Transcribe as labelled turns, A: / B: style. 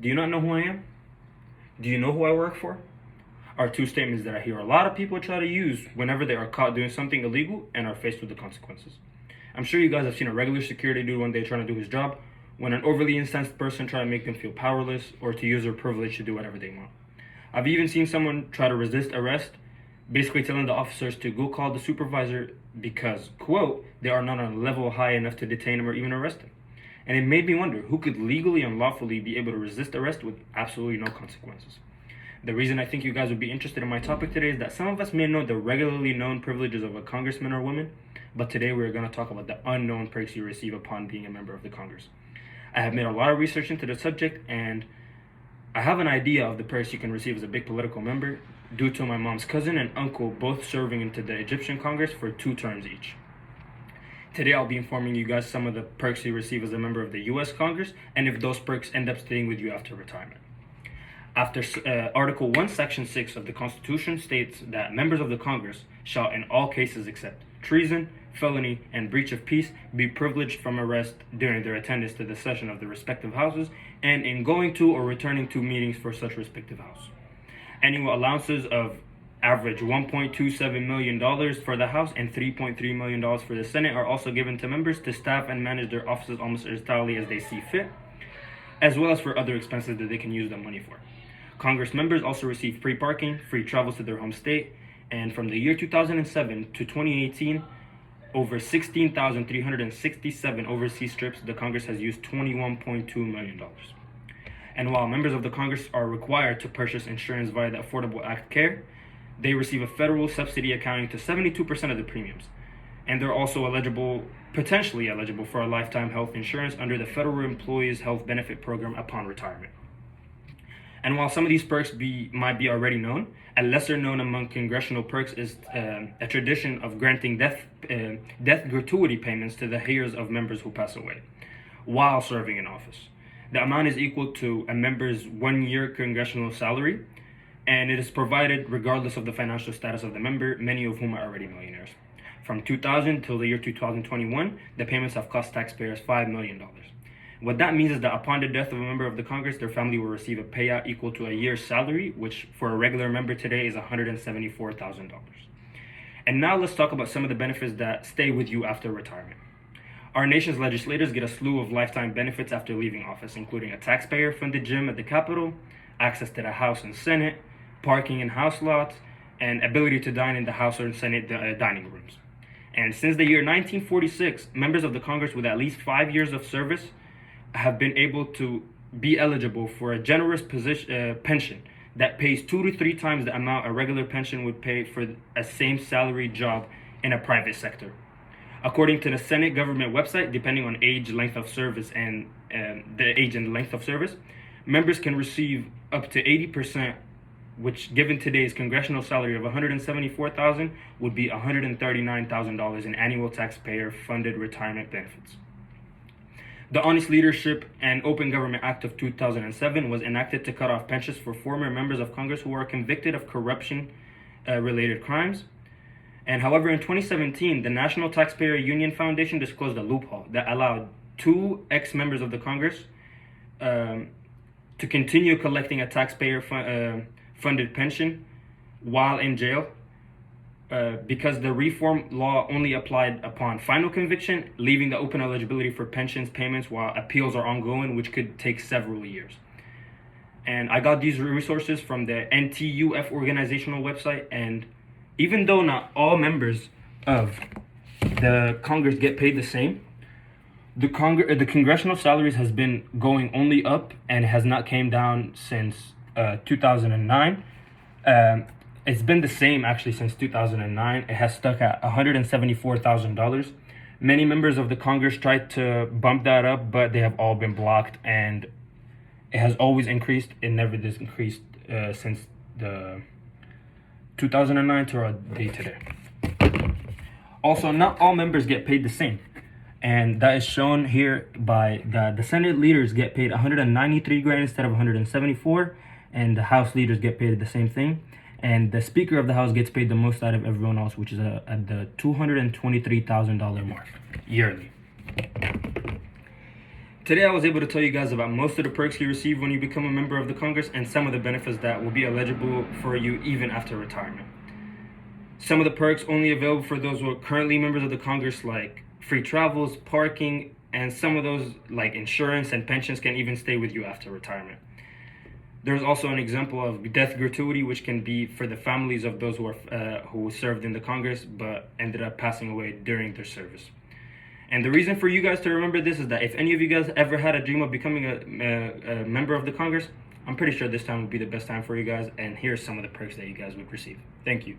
A: Do you not know who I am? Do you know who I work for? Are two statements that I hear a lot of people try to use whenever they are caught doing something illegal and are faced with the consequences. I'm sure you guys have seen a regular security dude one day trying to do his job when an overly incensed person try to make them feel powerless or to use their privilege to do whatever they want. I've even seen someone try to resist arrest, basically telling the officers to go call the supervisor because, quote, they are not on a level high enough to detain him or even arrest him. And it made me wonder who could legally and lawfully be able to resist arrest with absolutely no consequences. The reason I think you guys would be interested in my topic today is that some of us may know the regularly known privileges of a congressman or woman, but today we're going to talk about the unknown perks you receive upon being a member of the Congress. I have made a lot of research into the subject, and I have an idea of the perks you can receive as a big political member due to my mom's cousin and uncle both serving into the Egyptian Congress for 2 terms each. Today I'll be informing you guys some of the perks you receive as a member of the US Congress and if those perks end up staying with you after retirement. After Article 1, Section 6 of the Constitution states that members of the Congress shall in all cases except treason, felony, and breach of peace be privileged from arrest during their attendance to the session of the respective houses and in going to or returning to meetings for such respective house. Annual allowances of average $1.27 million for the House and $3.3 million for the Senate are also given to members to staff and manage their offices almost entirely as they see fit, as well as for other expenses that they can use the money for. Congress members also receive free parking, free travels to their home state, and from the year 2007 to 2018, over 16,367 overseas trips, the Congress has used $21.2 million. And while members of the Congress are required to purchase insurance via the Affordable Act Care, they receive a federal subsidy accounting to 72% of the premiums. And they're also potentially eligible for a lifetime health insurance under the Federal Employees Health Benefit Program upon retirement. And while some of these perks might be already known, a lesser known among congressional perks is a tradition of granting death gratuity payments to the heirs of members who pass away while serving in office. The amount is equal to a member's 1-year congressional salary, and it is provided regardless of the financial status of the member, many of whom are already millionaires. From 2000 till the year 2021, the payments have cost taxpayers $5 million. What that means is that upon the death of a member of the Congress, their family will receive a payout equal to a year's salary, which for a regular member today is $174,000. And now let's talk about some of the benefits that stay with you after retirement. Our nation's legislators get a slew of lifetime benefits after leaving office, including a taxpayer-funded gym at the Capitol, access to the House and Senate, parking in House lots, and ability to dine in the House or Senate dining rooms. And since the year 1946, members of the Congress with at least 5 years of service have been able to be eligible for a generous pension that pays 2 to 3 times the amount a regular pension would pay for a same salary job in a private sector. According to the Senate government website, depending on age, length of service, and the age and length of service, members can receive up to 80%, which given today's congressional salary of $174,000 would be $139,000 in annual taxpayer-funded retirement benefits. The Honest Leadership and Open Government Act of 2007 was enacted to cut off pensions for former members of Congress who are convicted of corruption-related crimes. And however, in 2017, the National Taxpayer Union Foundation disclosed a loophole that allowed 2 ex-members of the Congress to continue collecting a taxpayer-funded pension while in jail because the reform law only applied upon final conviction, leaving the open eligibility for pensions payments while appeals are ongoing, which could take several years. And I got these resources from the NTUF organizational website, and even though not all members of the Congress get paid the same, the congressional salaries has been going only up and has not came down since 2009. It's been the same actually since 2009. It has stuck at $174,000. Many members of the Congress tried to bump that up, but they have all been blocked, and it has always increased. It never decreased since the 2009 to our day today. Also, not all members get paid the same, and that is shown here by the Senate leaders get paid $193,000 instead of $174,000, and the House leaders get paid the same thing. And the Speaker of the House gets paid the most out of everyone else, which is at the $223,000 mark yearly. Today I was able to tell you guys about most of the perks you receive when you become a member of the Congress and some of the benefits that will be eligible for you even after retirement. Some of the perks only available for those who are currently members of the Congress, like free travels, parking, and some of those like insurance and pensions can even stay with you after retirement. There's also an example of death gratuity, which can be for the families of those who served in the Congress but ended up passing away during their service. And the reason for you guys to remember this is that if any of you guys ever had a dream of becoming a member of the Congress, I'm pretty sure this time would be the best time for you guys. And here's some of the perks that you guys would receive. Thank you.